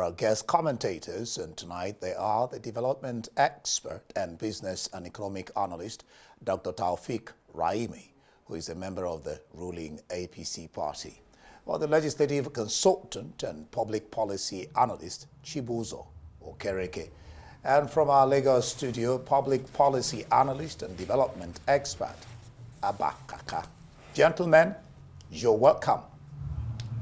our guest commentators, and tonight they are the development expert and business and economic analyst, Dr. Taufik Raimi, who is a member of the ruling APC party, while the legislative consultant and public policy analyst, Chibuzo Okereke, and from our Lagos studio, public policy analyst and development expert, Abba Kaka. Gentlemen, you're welcome.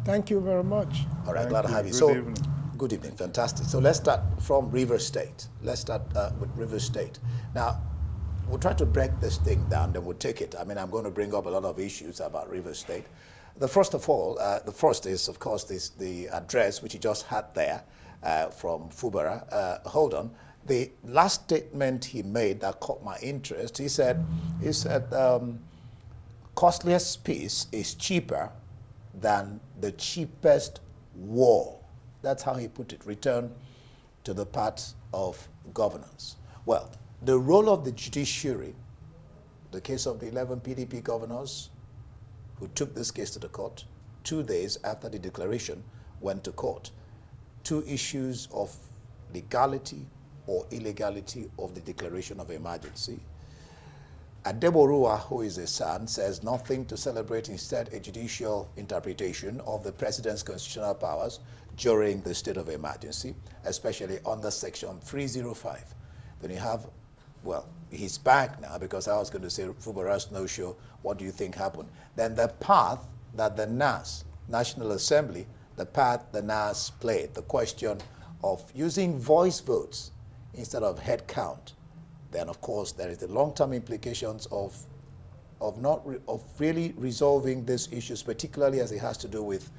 Thank you very much. All right, glad to have you. Good evening. Good evening, fantastic. So let's start from River State. Let's start with River State. Now, we'll try to break this thing down, then we'll take it. I mean, I'm going to bring up a lot of issues about River State. The first of all, the first is, of course, the address which you just had there from Fubara. Hold on. The last statement he made that caught my interest, he said, costliest peace is cheaper than the cheapest war. That's how he put it, return to the path of governance. Well, the role of the judiciary, the case of the 11 PDP governors who took this case to the court, 2 days after the declaration went to court. 2 issues of legality or illegality of the declaration of emergency. Adeborua, who is a son, says nothing to celebrate, instead a judicial interpretation of the president's constitutional powers during the state of emergency, especially under section 305. Then you have, well, he's back now because I was going to say Fubara's no-show, what do you think happened? Then the path that the NAS, National Assembly, the path the NAS played, the question of using voice votes instead of head count. Then, of course, there is the long-term implications of really resolving these issues, particularly as it has to do with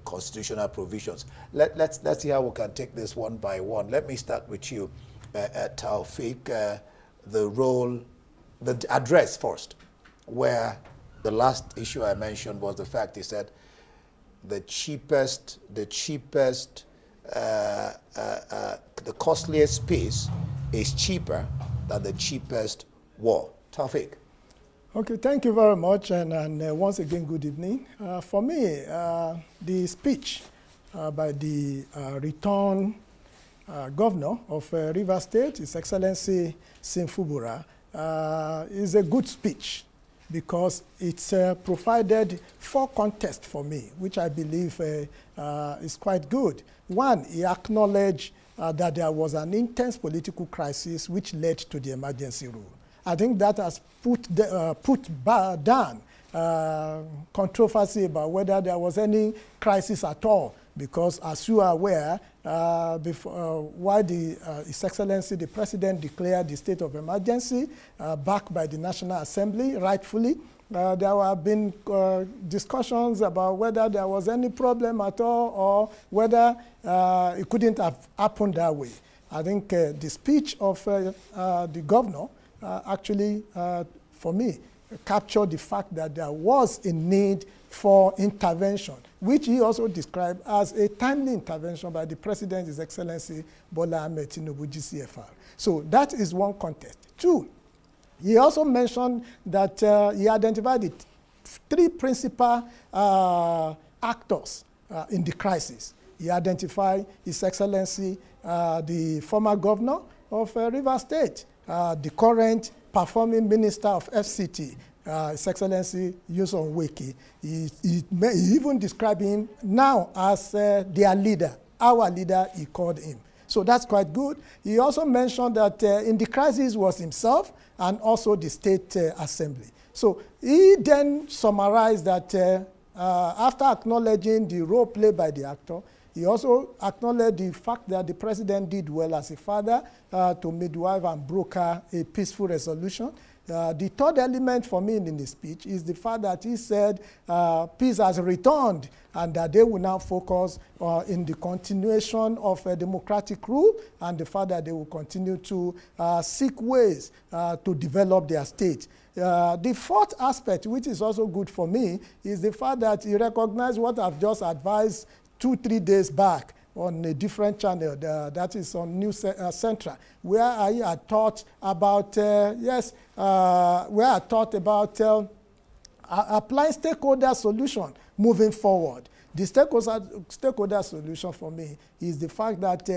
constitutional provisions. Let's see how we can take this one by one. Let me start with you, Taufik. The address first, where the last issue I mentioned was the fact he said the costliest peace is cheaper than the cheapest war. Taufik. Okay, thank you very much, and once again, good evening. For me, the speech by the return governor of Rivers State, His Excellency Simfubura, is a good speech because it's provided 4 contexts for me, which I believe is quite good. One, he acknowledged that there was an intense political crisis which led to the emergency rule. I think that has put down controversy about whether there was any crisis at all, because as you are aware, while His Excellency the President declared the state of emergency, backed by the National Assembly, rightfully, there have been discussions about whether there was any problem at all or whether it couldn't have happened that way. I think the speech of the governor actually, for me, captured the fact that there was a need for intervention, which he also described as a timely intervention by the President, His Excellency Bola Ahmed Tinubu, GCFR. So that is one context. 2, he also mentioned that he identified the 3 principal actors in the crisis. He identified His Excellency, the former governor of Rivers State, the current performing minister of FCT, His Excellency Yuson Weke. He even described him now as their leader, our leader, he called him. So that's quite good. He also mentioned that in the crisis was himself and also the State Assembly. So he then summarized that after acknowledging the role played by the actor, he also acknowledged the fact that the President did well as a father to midwife and broker a peaceful resolution. The third element for me in the speech is the fact that he said peace has returned and that they will now focus in the continuation of a democratic rule and the fact that they will continue to seek ways to develop their state. The fourth aspect, which is also good for me, is the fact that he recognized what I've just advised 2-3 days back on a different channel, that is on News Central, where I had thought about, applying stakeholder solution moving forward. The stakeholder solution for me is the fact that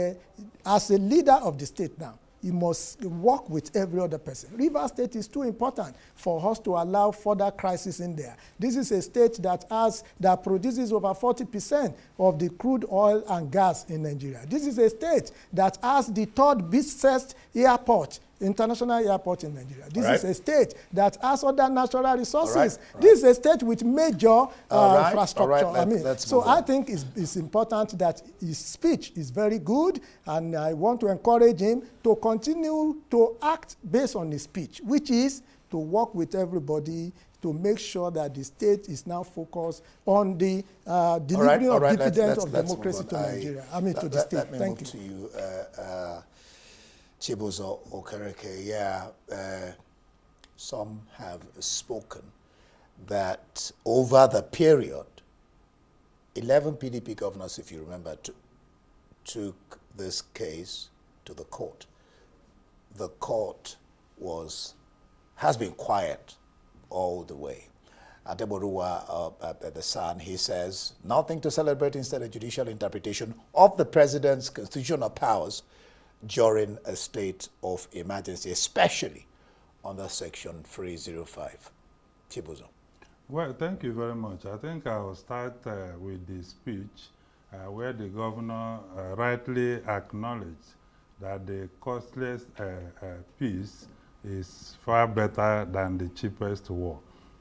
as a leader of the state now, you must work with every other person. Rivers State is too important for us to allow further crisis in there. This is a state that produces over 40% of the crude oil and gas in Nigeria. This is a state that has the third busiest airport, international airport in Nigeria. This is a state that has other natural resources. This is a state with major infrastructure. I think it's important that his speech is very good, and I want to encourage him to continue to act based on his speech, which is to work with everybody to make sure that the state is now focused on the delivery of dividends of democracy to Nigeria. To the state. Thank you. To you, Chibuzo Okereke. Some have spoken that over the period, 11 PDP governors, if you remember, took this case to the court. The court has been quiet all the way. Adeboruwa, the Sun, he says, nothing to celebrate, instead a judicial interpretation of the president's constitutional powers during a state of emergency, especially under Section 305. Chibuzo. Well, thank you very much. I think I will start with the speech where the governor rightly acknowledged that the costliest peace is far better than the cheapest war.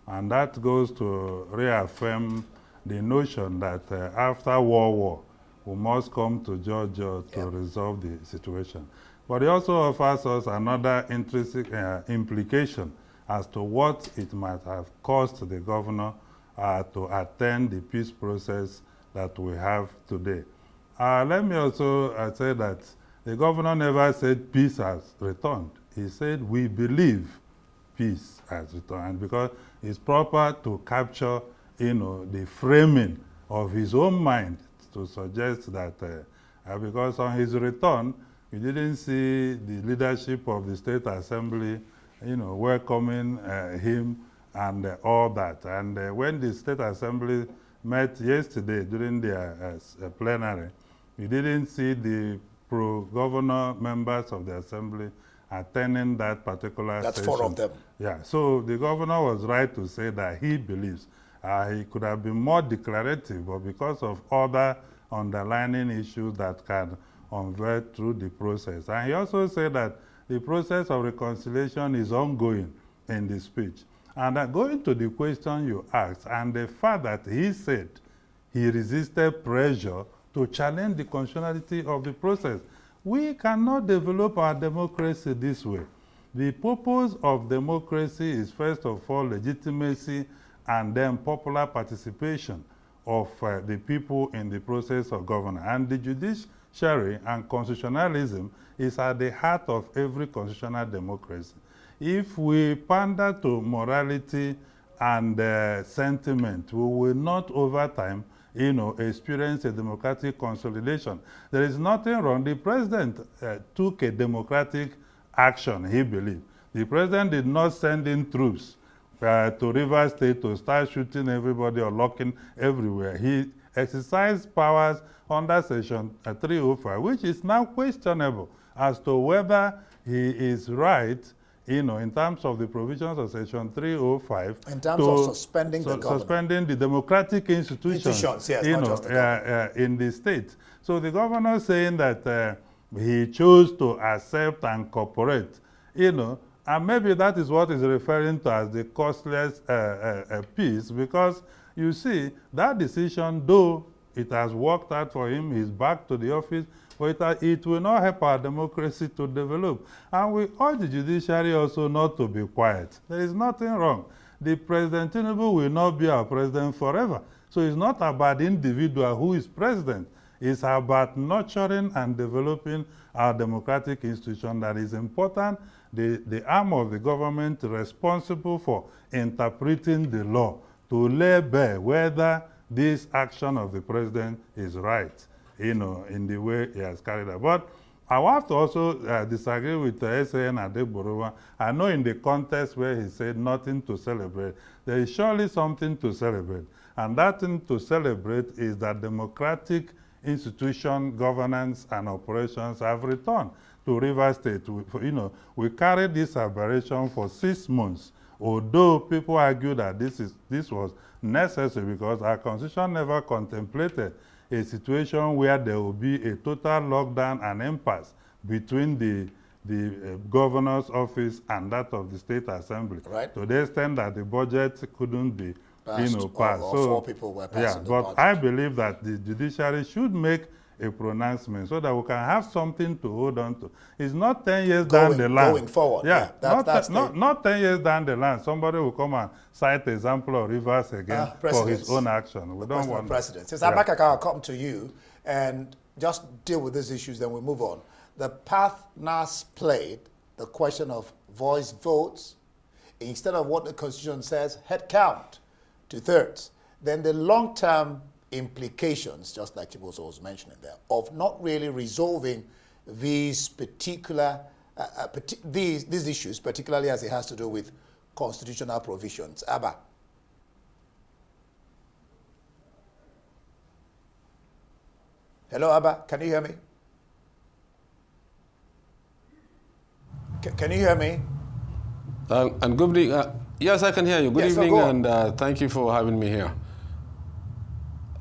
And that goes to reaffirm the notion that after war, we must come to Georgia to resolve the situation. But it also offers us another intrinsic implication as to what it might have cost the governor to attend the peace process that we have today. Let me also say that the governor never said peace has returned. He said we believe peace has returned, because it's proper to capture, the framing of his own mind to suggest that because on his return, we didn't see the leadership of the State Assembly, welcoming him and all that. And when the State Assembly met yesterday during their plenary, we didn't see the pro-governor members of the Assembly attending that particular That's session. 4 of them. Yeah, so the governor was right to say that he believes. He could have been more declarative, but because of other underlying issues that can unveil through the process. And he also said that the process of reconciliation is ongoing in the speech. And going to the question you asked, and the fact that he said he resisted pressure to challenge the constitutionality of the process. We cannot develop our democracy this way. The purpose of democracy is, first of all, legitimacy and then popular participation of the people in the process of governance. And the judiciary and constitutionalism is at the heart of every constitutional democracy. If we pander to morality and sentiment, we will not over time experience a democratic consolidation. There is nothing wrong. The president took a democratic action, he believed. The president did not send in troops to Rivers State to start shooting everybody or locking everywhere. He exercised powers under Section 305, which is now questionable as to whether he is right, in terms of the provisions of Section 305. In terms of suspending the government. Suspending the democratic institutions, yes, in the state. So the governor saying that he chose to accept and cooperate, and maybe that is what is referring to as the costless peace, because you see, that decision, though it has worked out for him, he's back to the office, but it will not help our democracy to develop. And we urge the judiciary also not to be quiet. There is nothing wrong. The President Tinubu will not be our president forever. So it's not about the individual who is president. It's about nurturing and developing our democratic institution that is important. The arm of the government responsible for interpreting the law to lay bare whether this action of the president is right, in the way he has carried out. But I will have to also disagree with S.A.N. Adeborowa. I know in the context where he said nothing to celebrate, there is surely something to celebrate. And that thing to celebrate is that democratic institution, governance, and operations have returned to Rivers State. We carried this aberration for 6 months, although people argue that this was necessary because our constitution never contemplated a situation where there will be a total lockdown and impasse between the governor's office and that of the state assembly. Right. To the extent that the budget couldn't be passed. Or 4 people were passing the but budget. I believe that the judiciary should make a pronouncement so that we can have something to hold on to. It's not 10 years down the line. Going forward. Yeah, yeah not 10 years down the line. Somebody will come and cite the example of Rivers again for his own action. We don't want precedent. Since Abba, I'll come to you and just deal with these issues, then we move on. The path NAS played, the question of voice votes, instead of what the Constitution says, head count, 2/3. Then the long-term implications, just like Chiboso was mentioning there, of not really resolving these particular these issues, particularly as it has to do with constitutional provisions. Abba. Hello, Abba. Can you hear me? Can you hear me? And good evening. Yes, I can hear you. Good evening, and thank you for having me here.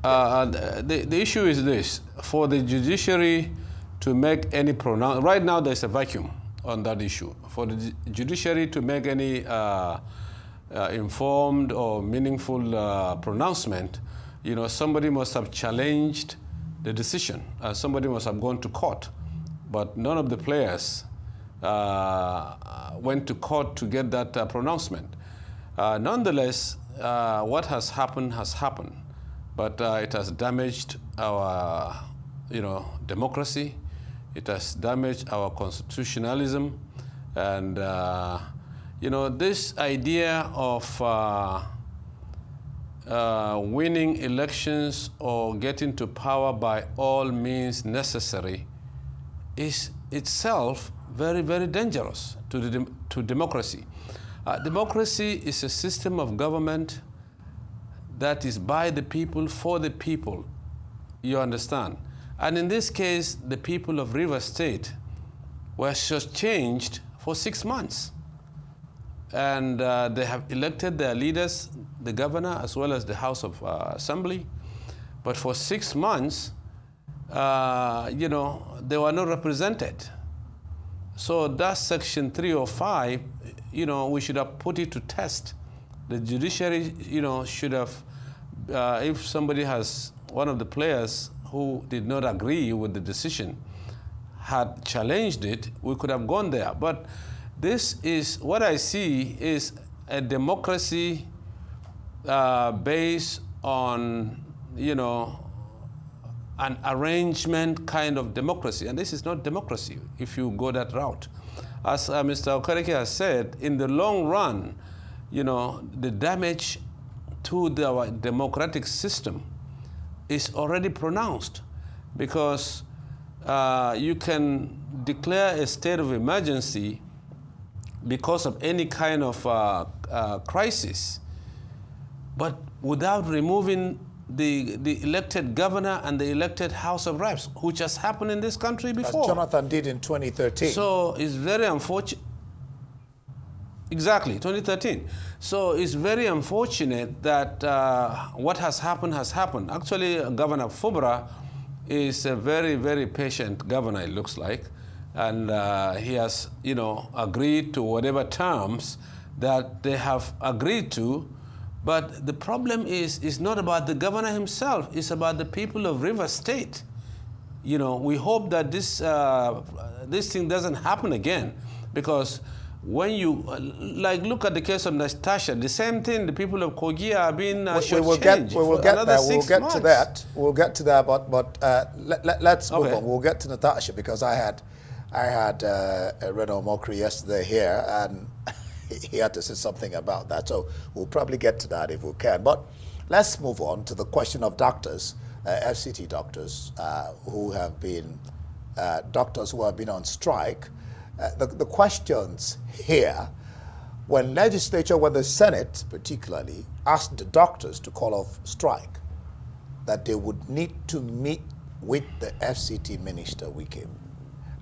The issue is this: for the judiciary to make any pronouncement, right now there's a vacuum on that issue. For the judiciary to make any informed or meaningful pronouncement, somebody must have challenged the decision. Somebody must have gone to court, but none of the players went to court to get that pronouncement. Nonetheless, what has happened has happened, but it has damaged our, democracy. It has damaged our constitutionalism, and this idea of winning elections or getting to power by all means necessary is itself very, very dangerous to democracy. Democracy is a system of government that is by the people, for the people, you understand. And in this case, the people of Rivers State were shortchanged for 6 months. And they have elected their leaders, the governor, as well as the House of Assembly. But for 6 months, they were not represented. So that's Section 305, we should have put it to test. The judiciary, should have, if somebody has, one of the players who did not agree with the decision had challenged it, we could have gone there. But this is, what I see is a democracy based on, an arrangement kind of democracy. And this is not democracy if you go that route. As Mr. Okereke has said, in the long run, the damage to our democratic system is already pronounced, because you can declare a state of emergency because of any kind of crisis, but without removing the elected governor and the elected House of Reps, which has happened in this country before. As Jonathan did in 2013. So it's very unfortunate. Exactly, 2013. So it's very unfortunate that what has happened has happened. Actually, Governor Fubra is a very, very patient governor, it looks like. And he has, agreed to whatever terms that they have agreed to. But the problem is not about the governor himself, it's about the people of Rivers State. We hope that this thing doesn't happen again, because when you, look at the case of Natasha, the same thing, the people of Kogi are being shortchanged. We'll get to that, but let's move on. We'll get to Natasha, because I had Reno Mokri yesterday here, and he had to say something about that. So we'll probably get to that if we can. But let's move on to the question of doctors, FCT doctors, who have been doctors who have been on strike. The questions here, when the Senate particularly asked the doctors to call off strike, that they would need to meet with the FCT Minister Wike.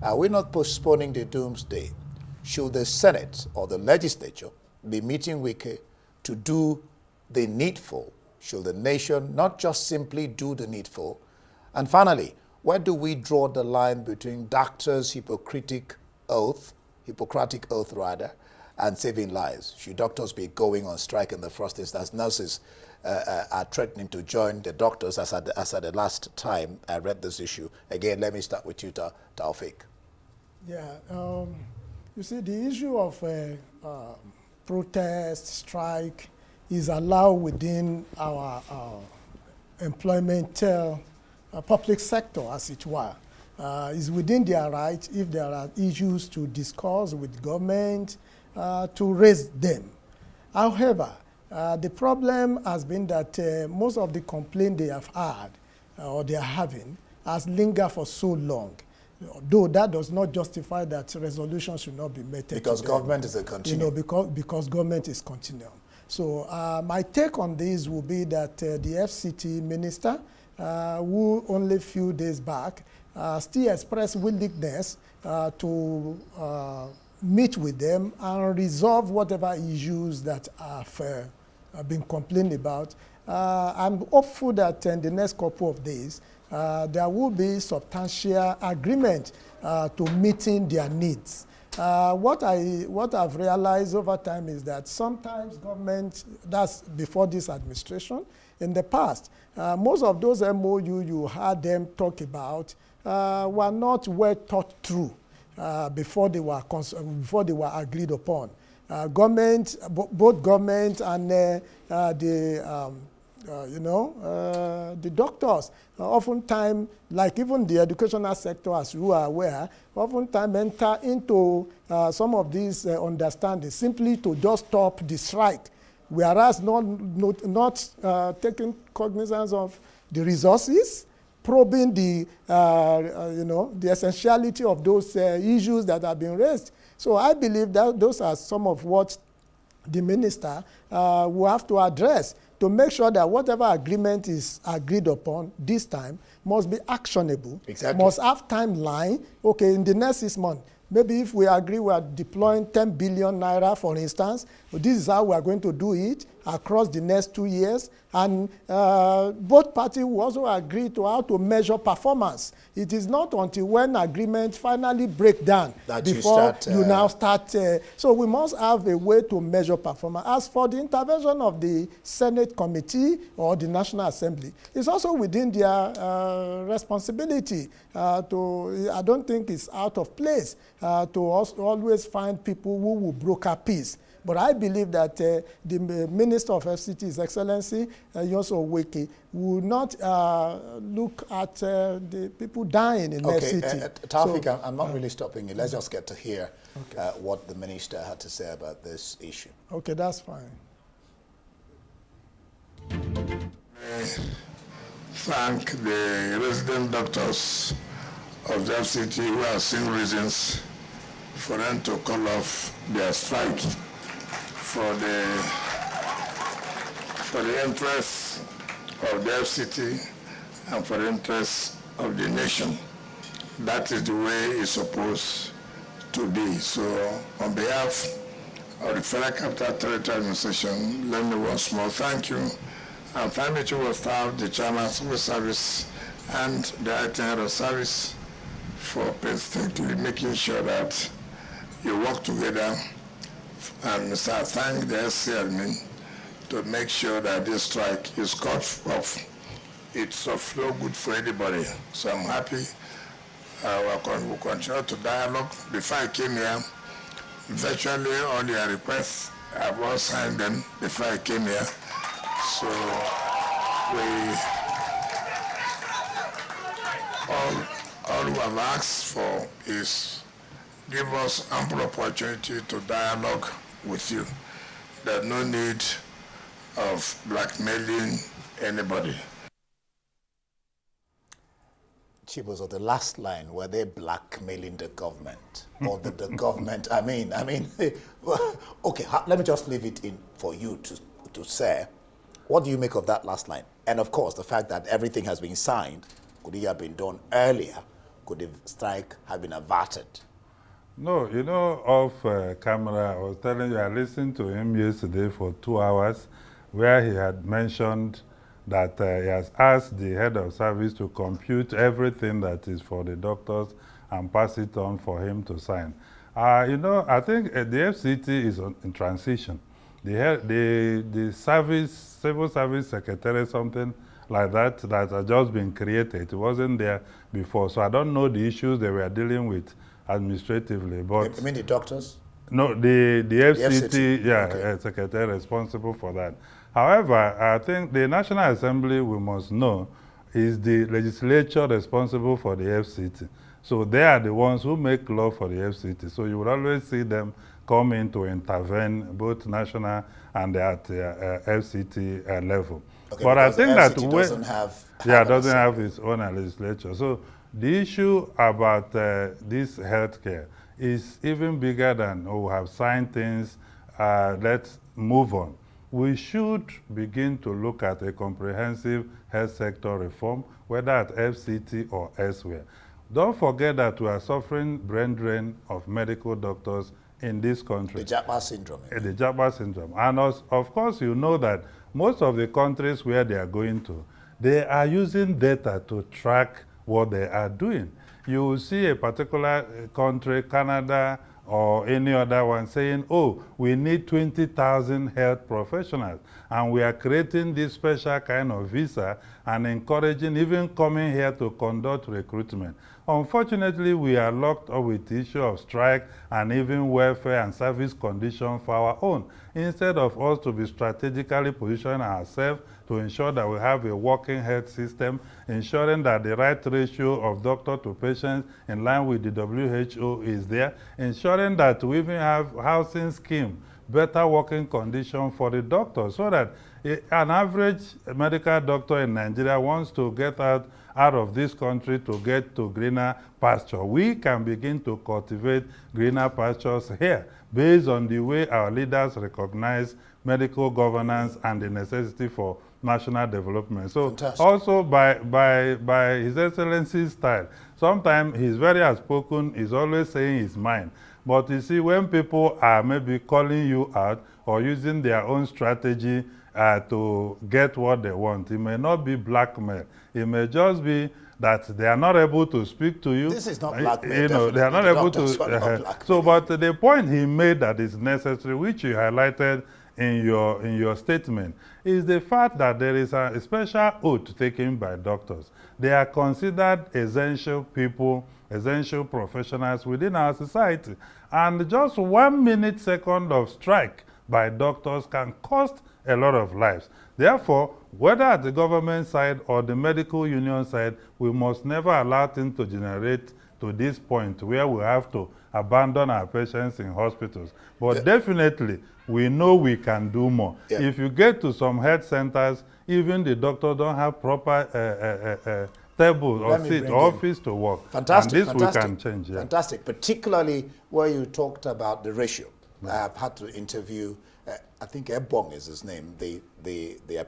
Are we not postponing the doomsday? Should the Senate or the legislature be meeting Wike to do the needful? Should the nation not just simply do the needful? And finally, where do we draw the line between doctors' Hippocratic oath, and saving lives? Should doctors be going on strike in the first instance? Nurses are threatening to join the doctors as at the last time I read this issue. Again, let me start with you, Taufik. Yeah, you see, the issue of protest, strike, is allowed within our employment public sector, as it were. Is within their right, if there are issues to discuss with government, to raise them. However, the problem has been that most of the complaints they have had or they are having has lingered for so long. Though that does not justify that resolution should not be met. Because government is a continuum. Because government is continuum. So my take on this will be that the FCT minister, who only a few days back still expressed willingness to meet with them and resolve whatever issues that have been complained about. I'm hopeful that in the next couple of days, there will be substantial agreement to meeting their needs. What I've realized over time is that sometimes government, that's before this administration, in the past, most of those MOU you had them talk about were not well thought through before they were agreed upon. Both government and the doctors, oftentimes, like even the educational sector, as you are aware, oftentimes enter into some of these understandings simply to just stop the strike, whereas not taking cognizance of the resources, probing the essentiality of those issues that have been raised. So I believe that those are some of what the minister will have to address to make sure that whatever agreement is agreed upon this time must be actionable, must have timeline. Okay, in the next 6 months, maybe if we agree we are deploying 10 billion naira, for instance, this is how we are going to do it across the next 2 years. And both parties will also agree to how to measure performance. It is not until when agreement finally break down that before you now start. So we must have a way to measure performance. As for the intervention of the Senate Committee or the National Assembly, it's also within their responsibility I don't think it's out of place to always find people who will broker peace. But I believe that the Minister of FCT, His Excellency, Yoso Wike, will not look at the people dying in FCT. Taufik, so, I'm not really stopping you. Let's just get to hear what the Minister had to say about this issue. Okay, that's fine. Thank the resident doctors of the FCT who have seen reasons for them to call off their strike for the interests of the FCT and for the interests of the nation. That is the way it's supposed to be. So on behalf of the Federal Capital Territory Administration, let me once more thank you and thank the Chief of Staff, the Chairman of Civil Service, and the Acting Head of Service for persistently making sure that you work together. And Mr. I thank the SC admin to make sure that this strike is cut off. It's of no good for anybody. So I'm happy. We'll continue to dialogue. Before I came here, virtually all your requests, I've all signed them before I came here. So all we have asked for is give us ample opportunity to dialogue with you. There's no need of blackmailing anybody. Chibos, or the last line, were they blackmailing the government? Or the government, I mean, okay, let me just leave it in for you to say. What do you make of that last line? And of course, the fact that everything has been signed, could it have been done earlier? Could the strike have been averted? No, you know, off camera, I was telling you, I listened to him yesterday for 2 hours, where he had mentioned that he has asked the head of service to compute everything that is for the doctors and pass it on for him to sign. You know, I think the FCT is in transition. The civil service secretary, something like that had just been created. It wasn't there before. So I don't know the issues they were dealing with administratively. But You mean the doctors? no, the FCT, FCT, yeah, okay. secretary responsible for that. However, I think the National Assembly, we must know, is the legislature responsible for the FCT. So they are the ones who make law for the FCT. So you will always see them come in to intervene, both national and at FCT level. Okay, but I because the think that FCT doesn't have an doesn't have assembly. its own legislature. So the issue about this healthcare is even bigger than, we have signed things, let's move on. We should begin to look at a comprehensive health sector reform, whether at FCT or elsewhere. Don't forget that we are suffering brain drain of medical doctors in this country. The Japa syndrome. The Japa syndrome. And of course, you know that most of the countries where they are going to, they are using data to track what they are doing. You will see a particular country, Canada, or any other one saying, oh, we need 20,000 health professionals. And we are creating this special kind of visa and encouraging even coming here to conduct recruitment. Unfortunately, we are locked up with the issue of strike and even welfare and service conditions for our own, instead of us to be strategically positioning ourselves to ensure that we have a working health system, ensuring that the right ratio of doctor to patients in line with the WHO is there, ensuring that we even have housing scheme, better working conditions for the doctors, so that an average medical doctor in Nigeria wants to get out of this country to get to greener pasture. We can begin to cultivate greener pastures here based on the way our leaders recognize medical governance and the necessity for national development. So Fantastic. also by His Excellency's style, sometimes he's very outspoken, he's always saying his mind. But you see, when people are maybe calling you out or using their own strategy to get what they want, it may not be blackmail. It may just be that they are not able to speak to you. This is not blackmail. You know, they are not The able doctors to. are not blackmailing. So, but the point he made that is necessary, which you highlighted in your statement, is the fact that there is a special oath taken by doctors. They are considered essential people, essential professionals within our society. And just 1 minute, second of strike by doctors can cost a lot of lives. Therefore, whether at the government side or the medical union side, we must never allow things to generate to this point where we have to abandon our patients in hospitals. But definitely, we know we can do more. Yeah. If you get to some health centers, even the doctors don't have proper table or seat or office to work. Fantastic, and this fantastic. we can change. Yeah. Fantastic, particularly where you talked about the ratio. I have had to interview, I think Ebong is his name, the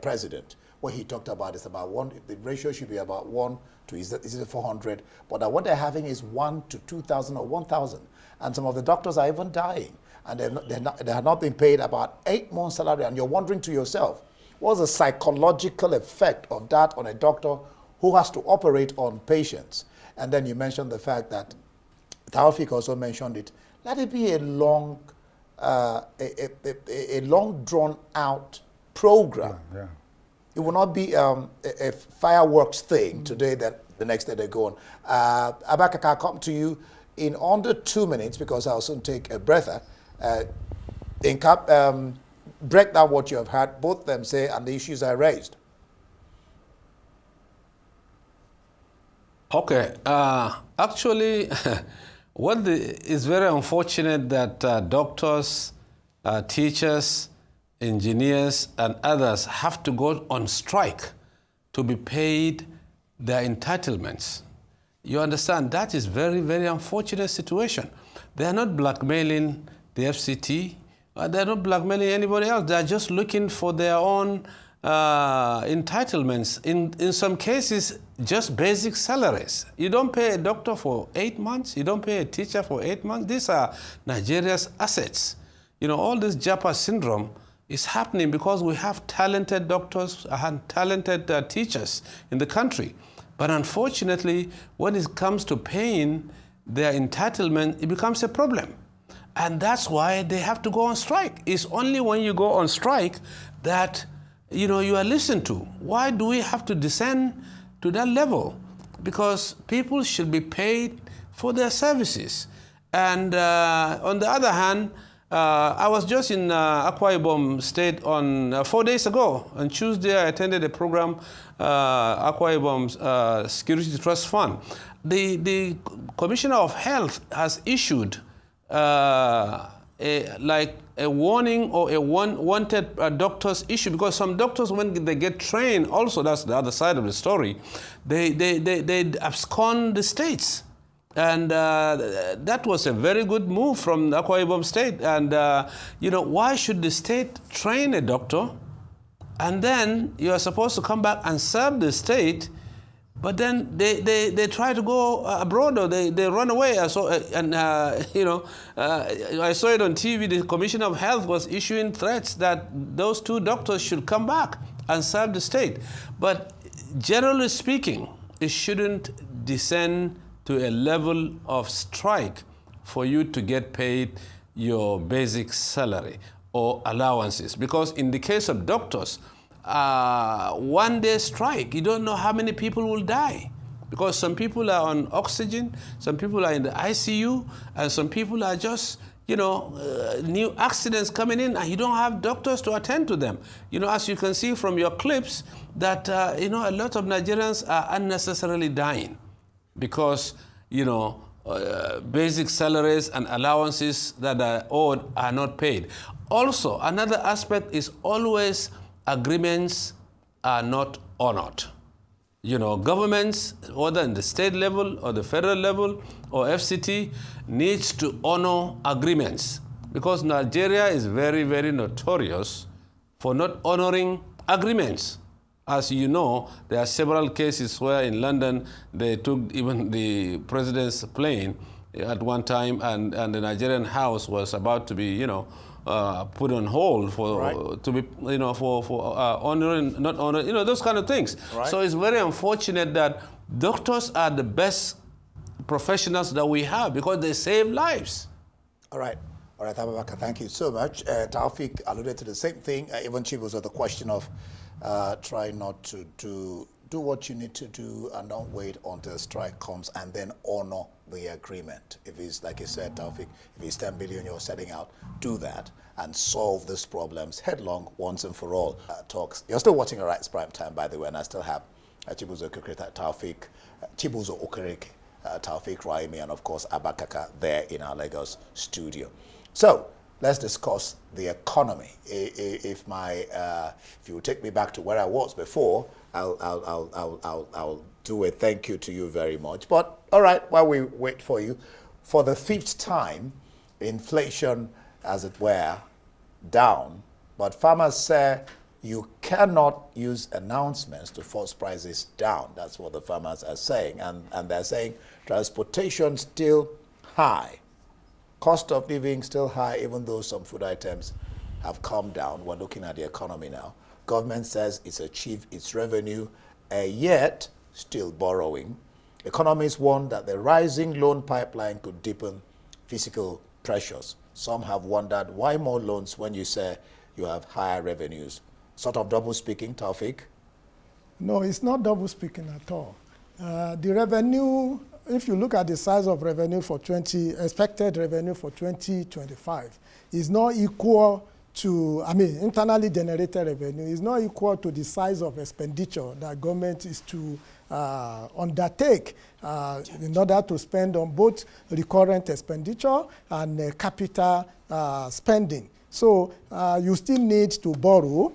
president. What he talked about is about the ratio should be about 1 to, is it 400? But what they're having is 1 to 2,000 or 1,000. And some of the doctors are even dying. And they have not been paid about 8 months' salary. And you're wondering to yourself, what's the psychological effect of that on a doctor who has to operate on patients? And then you mentioned the fact that, Taufik also mentioned it, let it be a long, drawn out program. Yeah. It will not be a fireworks thing today that the next day they go on. Abba, Kaka, I'll come to you in under 2 minutes because I'll soon take a breather. Break down what you have heard both them say and the issues I raised. Okay. Actually, it's very unfortunate that doctors, teachers, engineers, and others have to go on strike to be paid their entitlements. You understand? That is very, very unfortunate situation. They are not blackmailing the FCT. They're not blackmailing anybody else. They're just looking for their own entitlements. In some cases, just basic salaries. You don't pay a doctor for 8 months. You don't pay a teacher for 8 months. These are Nigeria's assets. You know, all this Japa syndrome is happening because we have talented doctors and talented teachers in the country. But unfortunately, when it comes to paying their entitlement, it becomes a problem. And that's why they have to go on strike. It's only when you go on strike that you are listened to. Why do we have to descend to that level? Because people should be paid for their services. And on the other hand, I was just in Akwa Ibom State on 4 days ago. On Tuesday, I attended a program, Akwa Ibom Security Trust Fund. The Commissioner of Health has issued a warning or a wanted doctors issue, because some doctors, when they get trained, also that's the other side of the story, they abscond the states. And that was a very good move from Akwa Ibom State. And, why should the state train a doctor and then you are supposed to come back and serve the state, but then they try to go abroad, or they run away. I saw it on TV. The Commissioner of Health was issuing threats that those 2 doctors should come back and serve the state. But generally speaking, it shouldn't descend to a level of strike for you to get paid your basic salary or allowances. Because in the case of doctors, 1 day strike, you don't know how many people will die. Because some people are on oxygen, some people are in the ICU, and some people are just, new accidents coming in, and you don't have doctors to attend to them. As you can see from your clips, that, a lot of Nigerians are unnecessarily dying because, basic salaries and allowances that are owed are not paid. Also, another aspect is always agreements are not honored. Governments, whether in the state level or the federal level or FCT, needs to honor agreements, because Nigeria is very, very notorious for not honoring agreements. As you know, there are several cases where in London they took even the president's plane at one time, and the Nigerian house was about to be, put on hold for Right. to be, for honoring, not honoring, those kind of things. Right. So it's very unfortunate that doctors are the best professionals that we have because they save lives. All right, Abba, thank you so much. Taufik alluded to the same thing. Even Chief was at the question of try not to do what you need to do and don't wait until the strike comes and then honor the agreement. If it's, like you said, Taufik, if it's 10 billion you're setting out, do that and solve these problems headlong once and for all. Talks. You're still watching Rights Prime Time, by the way, and I still have Chibuzo Okereke, Taufik, Chibuzo Okereke, Taufik, Raimi, and of course Abba Kaka there in our Lagos studio. So let's discuss the economy. If you take me back to where I was before, I'll do a thank you to you very much. But all right, while we wait for you, for the 5th time, inflation, as it were, down. But farmers say you cannot use announcements to force prices down. That's what the farmers are saying, and they're saying transportation still high. Cost of living still high, even though some food items have come down. We're looking at the economy now. Government says it's achieved its revenue, yet still borrowing. Economists warn that the rising loan pipeline could deepen fiscal pressures. Some have wondered why more loans when you say you have higher revenues. Sort of double speaking, Taufik? No, it's not double speaking at all. The revenue, if you look at the size of revenue for expected revenue for 2025, is not equal to, internally generated revenue is not equal to the size of expenditure that government is to undertake in order to spend on both recurrent expenditure and capital spending. So you still need to borrow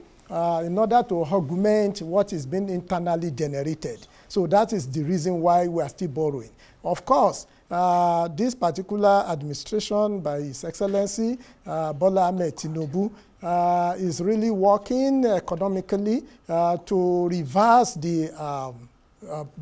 in order to augment what is being internally generated. So that is the reason why we are still borrowing. Of course, this particular administration by His Excellency Bola Ahmed Tinubu is really working economically to reverse the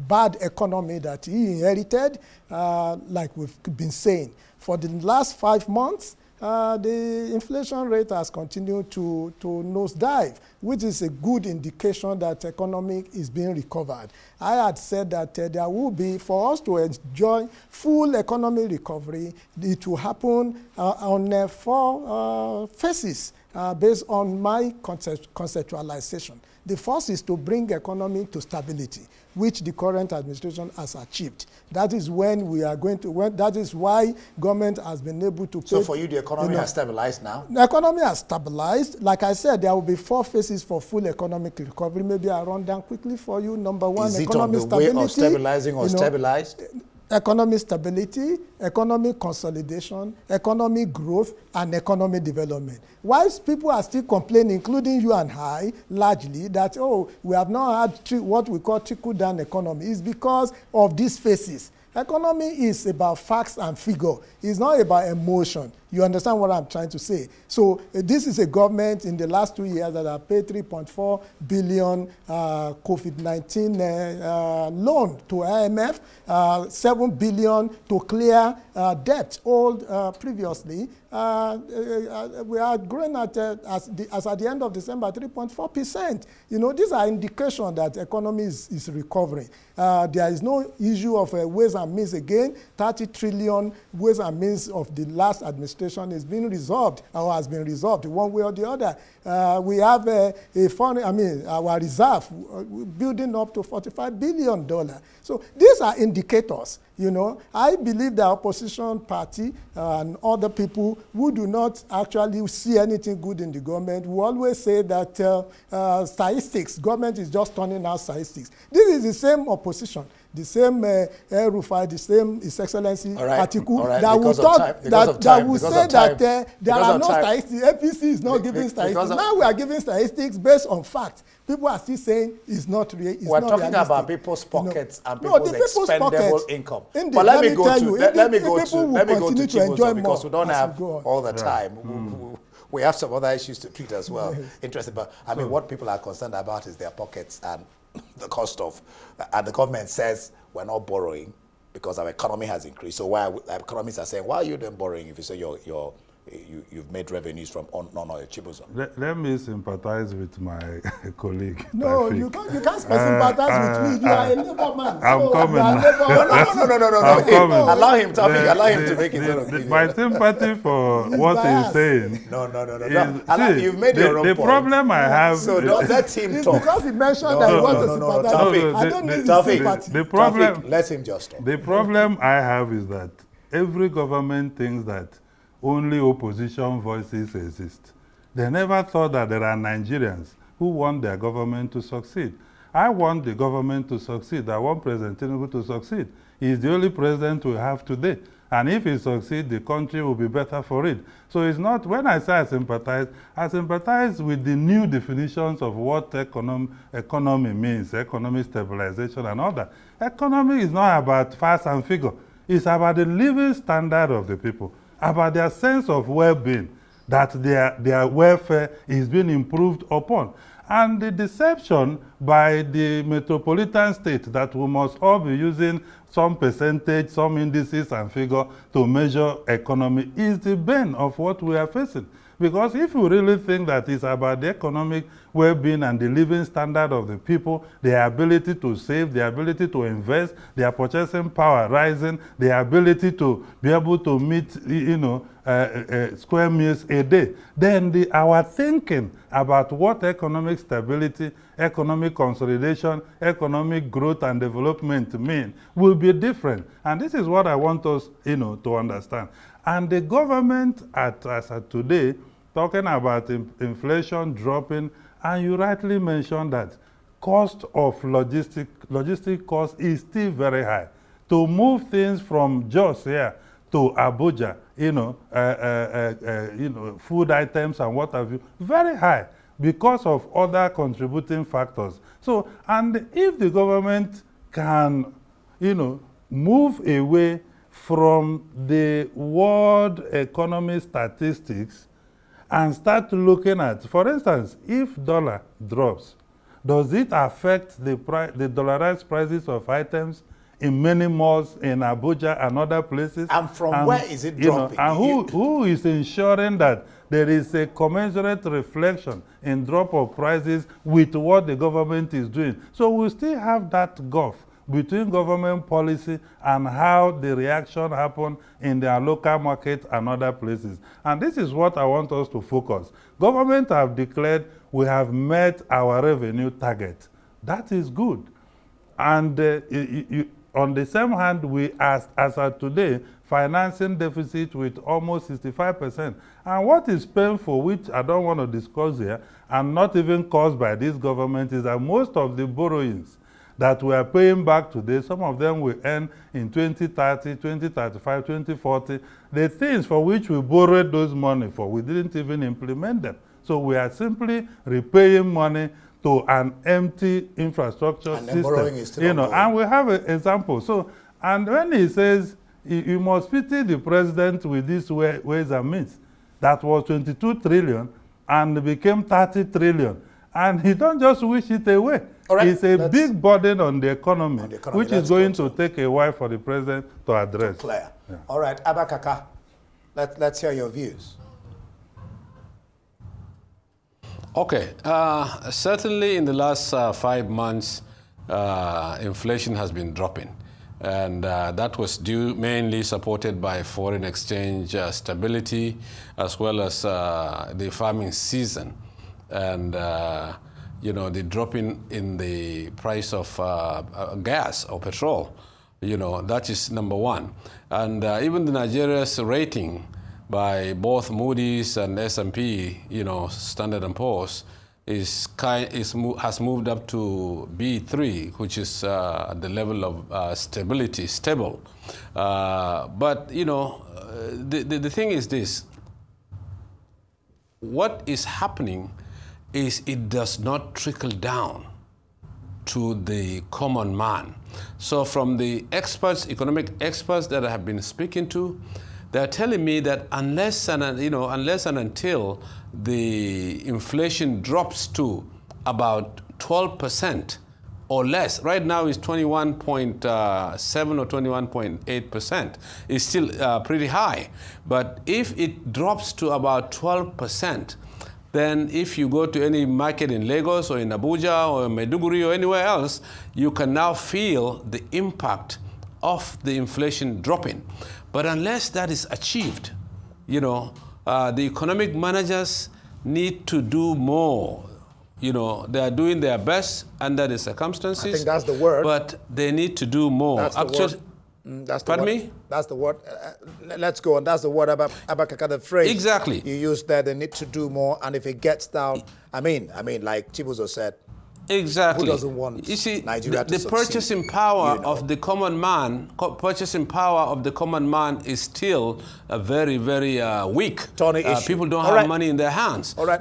bad economy that he inherited, like we've been saying. For the last 5 months, the inflation rate has continued to nosedive, which is a good indication that economy is being recovered. I had said that there will be, for us to enjoy full economic recovery, it will happen on 4 phases based on my conceptualization. The first is to bring economy to stability, which the current administration has achieved. That is when we are going to, that is why government has been able to pay. So for you, the economy has stabilized now? The economy has stabilized. Like I said, there will be 4 phases for full economic recovery. Maybe I'll run down quickly for you. Number 1, is economic it on the stability. way of stabilizing or stabilized? Economic stability, economic consolidation, economic growth, and economic development. Whilst people are still complaining, including you and I, largely, that, oh, we have not had what we call trickle-down economy, is because of these phases. Economy is about facts and figure. It's not about emotion. You understand what I'm trying to say? So this is a government in the last 2 years that have paid 3.4 billion COVID-19 loan to IMF, 7 billion to clear debt owed previously. We are growing at, as at the end of December, 3.4%. You know, these are indications that economy is recovering. There is no issue of ways and means again. 30 trillion ways and means of the last administration is being resolved or has been resolved one way or the other. We have a foreign, our reserve building up to $45 billion. So these are indicators. You know, I believe the opposition party and other people who do not actually see anything good in the government will always say that statistics, government is just turning out statistics. This is the same opposition, the same Rufai, the same His Excellency article that will talk that will say that there are no statistics. APC is not giving statistics. Now we are giving statistics based on facts. People are still saying it's not real. We're talking realistic. About people's pockets and people's expendable income. But let me go to Chibuzo because we don't have all the time. We have some other issues to treat as well. Interesting, but I mean, what people are concerned about is their pockets and the cost of, and the government says we're not borrowing because our economy has increased. So why economists are saying, why are you then borrowing if you say you've made revenues from non-oil? Chibuzo. Let me sympathize with my colleague. No, you can't sympathize with me. You are a labor man. I'm coming. No. Allow him to make his own opinion. My sympathy for what he's saying. No. You've made your own point. The problem I have. So don't let him talk. Because he mentioned that he wants to sympathize. I don't need sympathy. The problem. Let him just talk. The problem I have is that every government thinks that only opposition voices exist. They never thought that there are Nigerians who want their government to succeed. I want the government to succeed. I want President Tinubu to succeed. He is the only president we have today. And if he succeeds, the country will be better for it. So it's not, when I say I sympathize with the new definitions of what economy means, economic stabilization and all that. Economy is not about facts and figure. It's about the living standard of the people, about their sense of well-being, that their welfare is being improved upon. And the deception by the metropolitan state that we must all be using some percentage, some indices and figure to measure economy is the bane of what we are facing. Because if you really think that it's about the economic well-being and the living standard of the people, their ability to save, their ability to invest, their purchasing power rising, their ability to be able to meet, square meals a day, then our thinking about what economic stability, economic consolidation, economic growth and development mean will be different. And this is what I want us, to understand. And the government, as at today, talking about inflation dropping, and you rightly mentioned that cost of logistic cost is still very high. To move things from Jos here to Abuja, food items and what have you, very high. because of other contributing factors. So, and if the government can, move away from the world economy statistics and start looking at, for instance, if dollar drops, does it affect the dollarized prices of items in many malls in Abuja and other places? And from where is it dropping? And who is ensuring that there is a commensurate reflection in drop of prices with what the government is doing? So we still have that gulf between government policy and how the reaction happen in their local market and other places. And this is what I want us to focus. Government have declared we have met our revenue target. That is good. And on the same hand, we, as of today, financing deficit with almost 65%. And what is painful, which I don't want to discuss here, and not even caused by this government, is that most of the borrowings that we are paying back today, some of them will end in 2030, 2035, 2040. The things for which we borrowed those money for, we didn't even implement them. So we are simply repaying money to an empty infrastructure and system. Borrowing is still ongoing. And we have an example. So, and when he says, you must pity the president with these ways and means, that was 22 trillion and became 30 trillion. And he don't just wish it away. Right, it's a big burden on the economy, which is going to take a while for the president to address. Clear. Yeah. All right, Abba Kaka, let's hear your views. Okay, certainly in the last 5 months, inflation has been dropping. And that was due mainly supported by foreign exchange stability, as well as the farming season. And, the dropping in the price of gas or petrol, that is number one. And even the Nigeria's rating by both Moody's and S&P, Standard & Poor's, has moved up to B3, which is at the level of stability, stable. But, the thing is this. What is happening is it does not trickle down to the common man. So from the experts, economic experts that I have been speaking to, they're telling me that unless and until the inflation drops to about 12% or less, right now is 21.7 or 21.8%, is still pretty high. But if it drops to about 12%, then if you go to any market in Lagos or in Abuja or Maiduguri or anywhere else, you can now feel the impact of the inflation dropping. But unless that is achieved, the economic managers need to do more. They are doing their best under the circumstances. I think that's the word. But they need to do more. That's the word. That's the Pardon word. me? That's the word. Let's go on. That's the word about Kaka, the phrase. Exactly. You use there, they need to do more. And if it gets down, I mean, like Chibuzo said, exactly. Who doesn't want Nigeria to the succeed? purchasing power of the common man, is still very, very weak. Thorny issue. People don't have money in their hands. All right,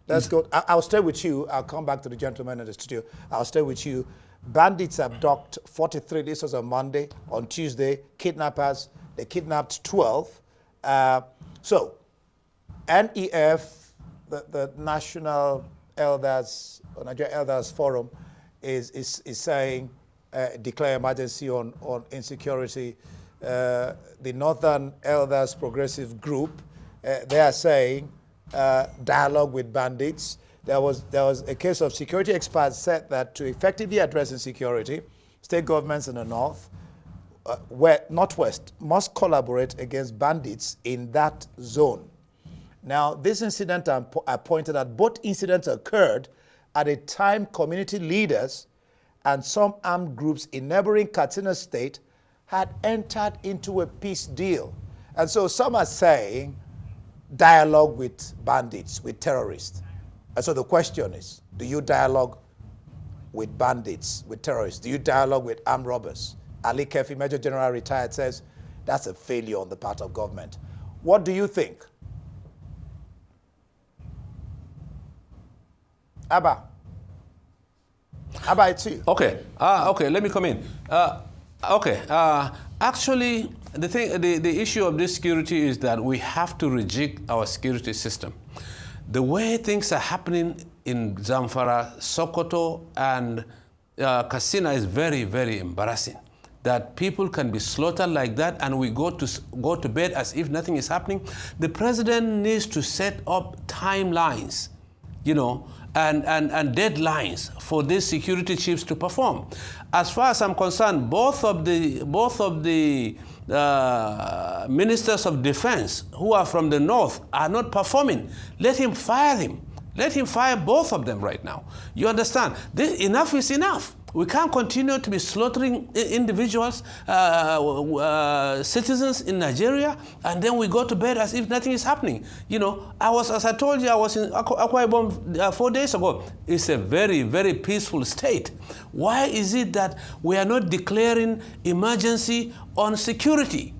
let's go. I'll stay with you. I'll come back to the gentleman in the studio. I'll stay with you. Bandits abduct 43. This was on Monday. On Tuesday, kidnappers, they kidnapped 12. So, NEF, the National Elders, or Nigeria Elders Forum, is saying, declare emergency on insecurity. The Northern Elders Progressive Group, they are saying dialogue with bandits. There was a case of security experts said that to effectively address insecurity, state governments in the north, northwest, must collaborate against bandits in that zone. Now, this incident, I pointed out, both incidents occurred at a time community leaders and some armed groups in neighboring Katsina State had entered into a peace deal. And so some are saying dialogue with bandits, with terrorists. And so the question is, do you dialogue with bandits, with terrorists? Do you dialogue with armed robbers? Ali Kefi, Major General retired, says that's a failure on the part of government. What do you think? Abba. Abba, it's you. Okay. Okay. Let me come in. Okay. Actually, the issue of this security is that we have to rejig our security system. The way things are happening in Zamfara, Sokoto, and Katsina is very, very embarrassing. That people can be slaughtered like that, and we go to bed as if nothing is happening. The president needs to set up timelines, you know, and deadlines for these security chiefs to perform. As far as I'm concerned, both of the ministers of defense who are from the north are not performing. Let him fire them. Let him fire both of them right now. You understand? Enough is enough. We can't continue to be slaughtering individuals, citizens in Nigeria, and then we go to bed as if nothing is happening. You know, as I told you, I was in Akwa Ibom 4 days ago. It's a very, very peaceful state. Why is it that we are not declaring emergency on security?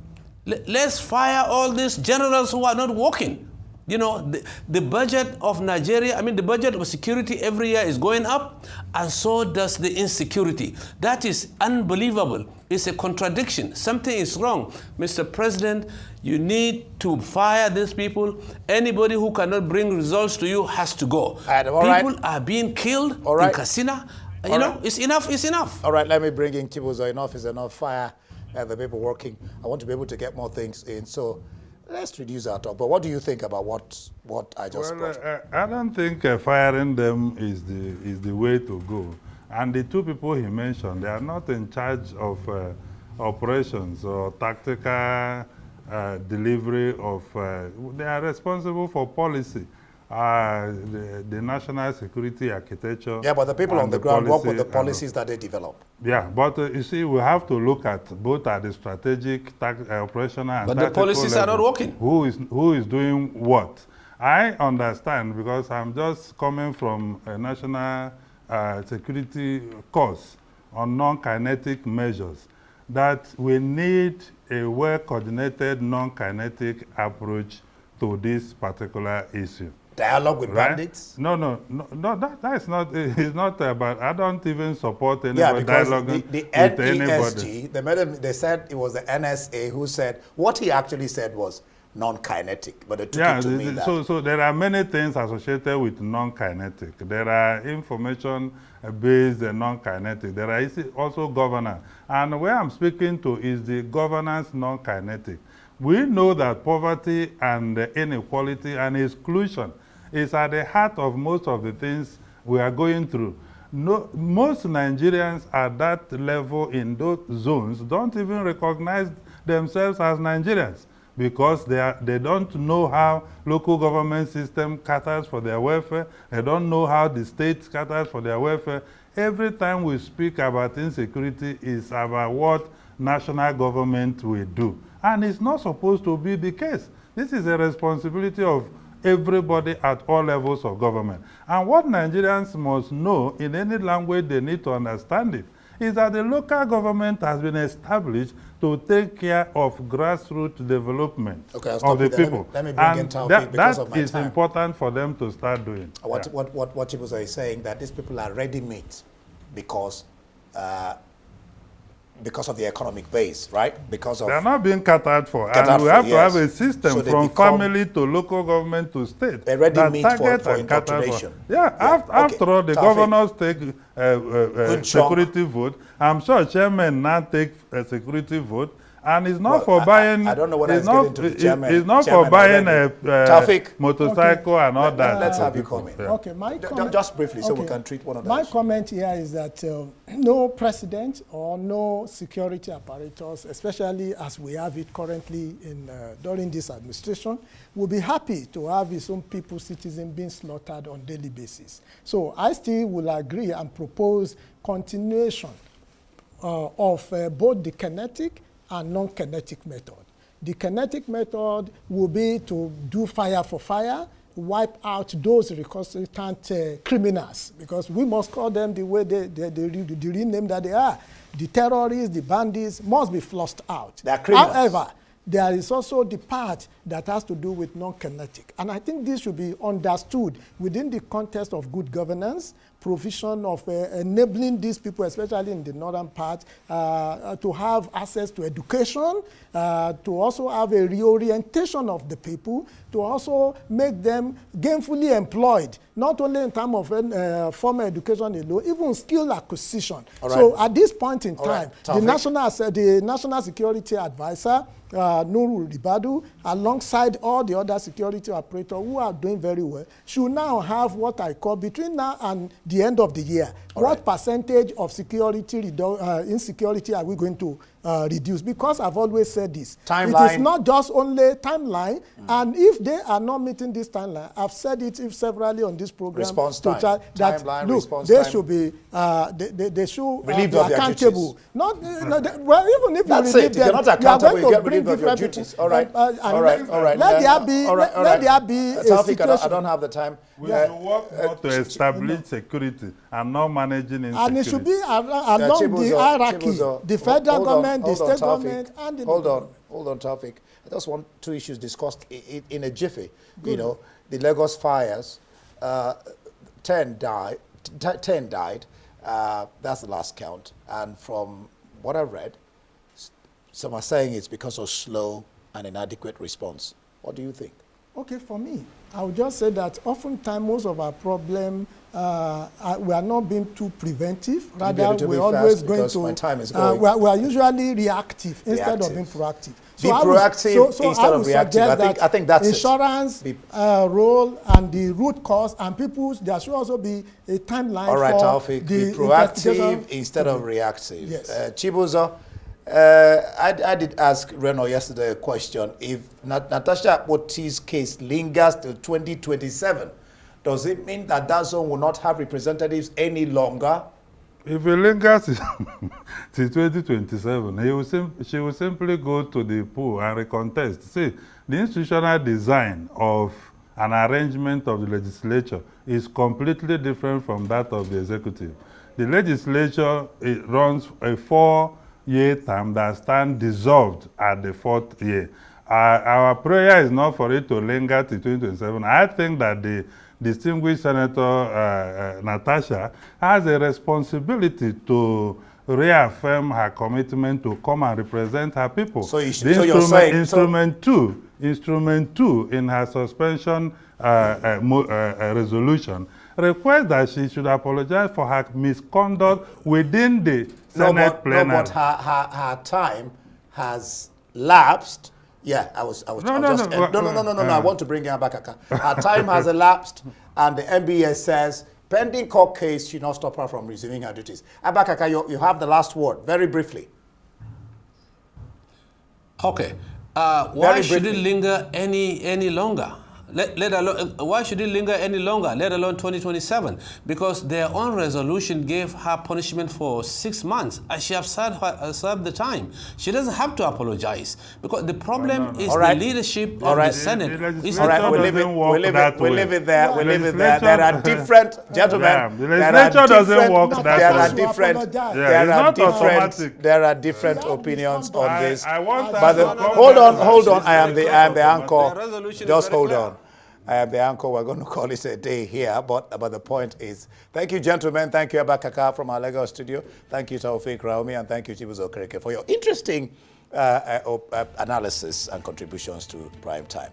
Let's fire all these generals who are not working. You know, the budget of Nigeria, I mean, the budget of security every year is going up, and so does the insecurity. That is unbelievable. It's a contradiction. Something is wrong. Mr. President, you need to fire these people. Anybody who cannot bring results to you has to go. People are being killed in Katsina. You know, it's enough, it's enough. All right, let me bring in Chibuzo. Enough is enough. Fire the people working. I want to be able to get more things in. So let's reduce our talk. But what do you think about what I just brought? I don't think firing them is the way to go. And the two people he mentioned, they are not in charge of operations or tactical delivery of. They are responsible for policy, the national security architecture. Yeah, but the people on the ground work with the policies that they develop. Yeah, but you see, we have to look at both at the strategic, operational, and but the policies level. Are not working. Who is doing what? I understand because I'm just coming from a national security course on non-kinetic measures that we need a well-coordinated non-kinetic approach to this particular issue. Dialogue with bandits? No, that is not, it's not about, I don't even support anybody dialoguing the with anybody. They said it was the NSA who said, what he actually said was non-kinetic, but they took it to mean that. So there are many things associated with non-kinetic. There are information-based non-kinetic. There are also governance. And where I'm speaking to is the governance non-kinetic. We know that poverty and inequality and exclusion is at the heart of most of the things we are going through. Most Nigerians at that level in those zones don't even recognize themselves as Nigerians because they don't know how local government system caters for their welfare. They don't know how the state caters for their welfare. Every time we speak about insecurity, it's about what national government will do. And it's not supposed to be the case. This is a responsibility of everybody at all levels of government. And what Nigerians must know, in any language they need to understand it, is that the local government has been established to take care of grassroots development of the people. Let me bring in Taufik because of my time. That is important for them to start doing. What Chibuzo is saying, that these people are ready-made because of the economic base, right? Because of they're not being catered for. And we have to have a system from family to local government to state. They're ready-made for indoctrination. After all, the governors take security vote. I'm sure chairman now take a security vote. And it's not for buying. I don't know what it's getting to the chairman. It's not for buying a motorcycle and all that. Let's have you comment. Yeah. Okay, my comment. Just briefly, so we can treat one of them. My comment here is that no president or no security apparatus, especially as we have it currently during this administration, will be happy to have his own people, citizens, being slaughtered on a daily basis. So I still will agree and propose continuation of both the kinetic and non-kinetic method. The kinetic method will be to do fire for fire, wipe out those recalcitrant criminals, because we must call them the way the real name that they are. The terrorists, the bandits must be flushed out. They are criminals. However, there is also the part that has to do with non-kinetic. And I think this should be understood within the context of good governance, provision of enabling these people, especially in the northern part, to have access to education, to also have a reorientation of the people, to also make them gainfully employed, not only in terms of formal education alone, even skill acquisition. So at this point in time, the National Security Advisor, Nurul Ribadu, alongside all the other security operators who are doing very well, should now have what I call, between now and the end of the year, what percentage of security insecurity are we going to reduce? Because I've always said this. Timeline. It is not just only timeline, and if they are not meeting this timeline, I've said it severally on this program. Response time. That Timeline, look, response they time. should be they should be accountable. Not well, even if that's you relieve them, if you're not accountable, you get relieved of your people. duties. All right, all right. Let there be a situation. I don't have the time. We should work not to establish security and not managing insecurity. And it should be along the hierarchy, the federal government, the state government, and the... Hold on, Taufik. I just want two issues discussed in a jiffy. Good. You know, the Lagos fires, 10 died. That's the last count. And from what I read, some are saying it's because of slow and inadequate response. What do you think? Okay, for me, I would just say that oftentimes most of our problem, we are not being too preventive. Rather, we're always going to... My time is going. We are usually reactive instead of being proactive. Be proactive instead of reactive. I think that's insurance role and the root cause, and there should also be a timeline for... All right, Taufik, be proactive instead of reactive. Yes. Chibuzo, I did ask Reno yesterday a question. If Natasha Akpoti's case lingers till 2027, does it mean that zone will not have representatives any longer? If it lingers till 2027, she will simply go to the pool and recontest. See, the institutional design of an arrangement of the legislature is completely different from that of the executive. The legislature, it runs a 4-year term that stands dissolved at the 4th year. Our prayer is not for it to linger to 2027. I think that the distinguished Senator Natasha has a responsibility to reaffirm her commitment to come and represent her people. So, instrument two in her suspension resolution requests that she should apologize for her misconduct within the Senate plenary. No, but her time has lapsed. Yeah, I want to bring her back. Her time has elapsed, and the MBS says pending court case should not stop her from resuming her duties. Abba Kaka, you have the last word, very briefly. Okay. Why should it linger any longer? Let alone, why should it linger any longer, let alone 2027? Because their own resolution gave her punishment for 6 months. And she has served the time. She doesn't have to apologize. Because the problem is the leadership of the Senate. All right, we'll leave it there. There are different, gentlemen. The legislature doesn't work that way. There are different opinions on this. Hold on. I am the anchor. Just hold on. I am the anchor. We're going to call it a day here, but the point is, thank you, gentlemen. Thank you, Abba Kaka from our Lagos studio. Thank you, Taufik Raimi, and thank you, Okereke, for your interesting analysis and contributions to Prime Time.